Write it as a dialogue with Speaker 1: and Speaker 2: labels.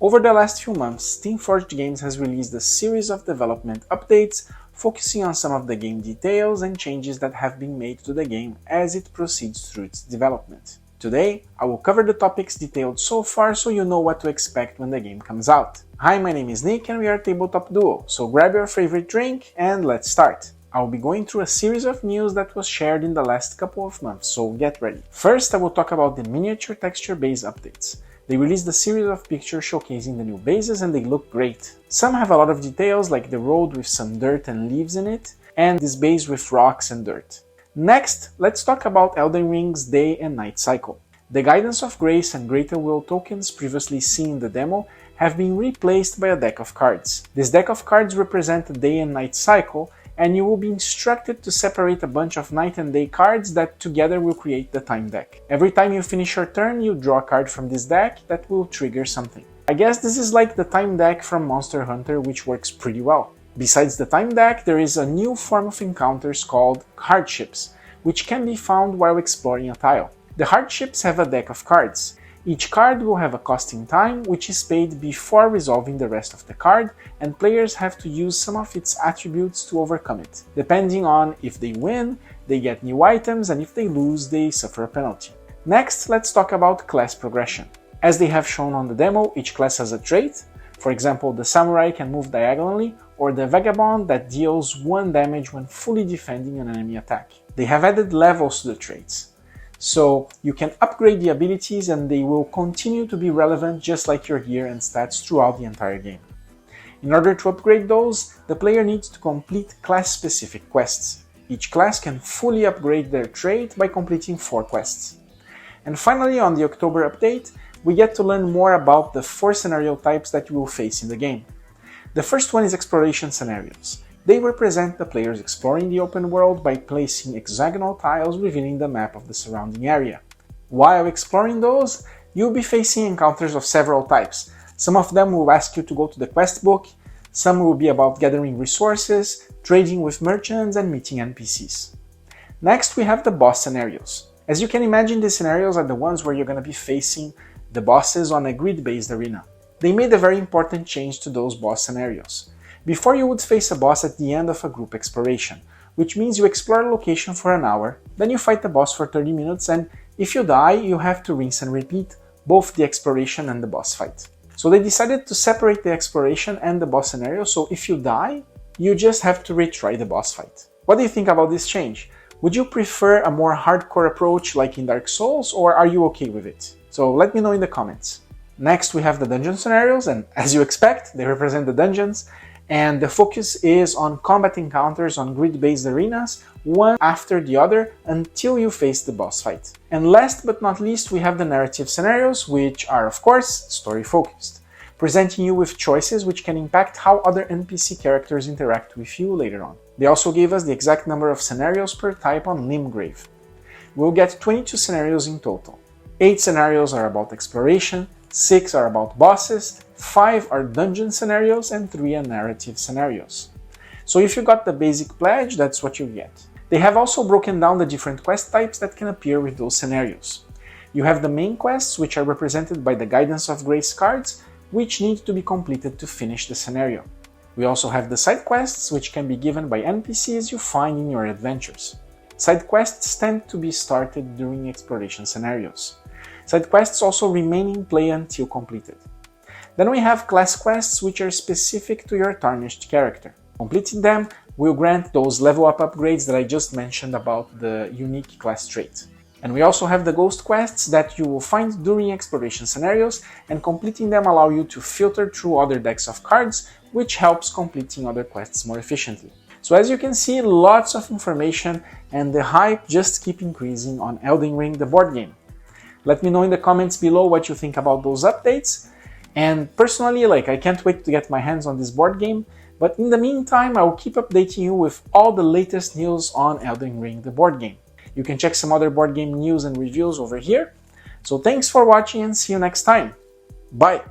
Speaker 1: Over the last few months, Team Forge Games has released a series of development updates focusing on some of the game details and changes that have been made to the game as it proceeds through its development. Today, I will cover the topics detailed so far so you know what to expect when the game comes out. Hi, my name is Nick and we are Tabletop Duo, so grab your favorite drink and let's start. I'll be going through a series of news that was shared in the last couple of months, so get ready. First, I will talk about the miniature texture base updates. They released a series of pictures showcasing the new bases and they look great. Some have a lot of details like the road with some dirt and leaves in it, and this base with rocks and dirt. Next, let's talk about Elden Ring's day and night cycle. The Guidance of Grace and Greater Will tokens previously seen in the demo have been replaced by a deck of cards. This deck of cards represent the day and night cycle, and you will be instructed to separate a bunch of night and day cards that together will create the time deck. Every time you finish your turn, you draw a card from this deck that will trigger something. I guess this is like the time deck from Monster Hunter, which works pretty well. Besides the time deck, there is a new form of encounters called hardships, which can be found while exploring a tile. The hardships have a deck of cards. Each card will have a cost in time, which is paid before resolving the rest of the card, and players have to use some of its attributes to overcome it. Depending on if they win, they get new items, and if they lose, they suffer a penalty. Next, let's talk about class progression. As they have shown on the demo, each class has a trait. For example, the Samurai can move diagonally, or the Vagabond that deals 1 damage when fully defending an enemy attack. They have added levels to the traits. So you can upgrade the abilities and they will continue to be relevant just like your gear and stats throughout the entire game. In order to upgrade those, the player needs to complete class-specific quests. Each class can fully upgrade their trait by completing 4 quests. And finally, on the October update, we get to learn more about the 4 scenario types that you will face in the game. The first one is exploration scenarios. They represent the players exploring the open world by placing hexagonal tiles revealing the map of the surrounding area. While exploring those, you'll be facing encounters of several types. Some of them will ask you to go to the quest book, some will be about gathering resources, trading with merchants, and meeting NPCs. Next, we have the boss scenarios. As you can imagine, these scenarios are the ones where you're going to be facing the bosses on a grid-based arena. They made a very important change to those boss scenarios. Before, you would face a boss at the end of a group exploration, which means you explore a location for an hour, then you fight the boss for 30 minutes, and if you die, you have to rinse and repeat both the exploration and the boss fight. So they decided to separate the exploration and the boss scenario, so if you die, you just have to retry the boss fight. What do you think about this change? Would you prefer a more hardcore approach like in Dark Souls, or are you okay with it? So let me know in the comments. Next, we have the dungeon scenarios, and as you expect, they represent the dungeons. And the focus is on combat encounters on grid-based arenas, one after the other, until you face the boss fight. And last but not least, we have the narrative scenarios, which are of course story-focused, presenting you with choices which can impact how other NPC characters interact with you later on. They also gave us the exact number of scenarios per type on Limgrave. We'll get 22 scenarios in total. 8 scenarios are about exploration, 6 are about bosses, 5 are dungeon scenarios, and 3 are narrative scenarios. So if you got the basic pledge, that's what you get. They have also broken down the different quest types that can appear with those scenarios. You have the main quests, which are represented by the Guidance of Grace cards, which need to be completed to finish the scenario. We also have the side quests, which can be given by NPCs you find in your adventures. Side quests tend to be started during exploration scenarios. Side quests also remain in play until completed. Then we have class quests, which are specific to your tarnished character. Completing them will grant those level up upgrades that I just mentioned about the unique class trait. And we also have the ghost quests that you will find during exploration scenarios, and completing them allow you to filter through other decks of cards, which helps completing other quests more efficiently. So as you can see, lots of information, and the hype just keeps increasing on Elden Ring, the board game. Let me know in the comments below what you think about those updates. And personally, I can't wait to get my hands on this board game, but in the meantime, I will keep updating you with all the latest news on Elden Ring, the board game. You can check some other board game news and reviews over here. So thanks for watching and see you next time. Bye!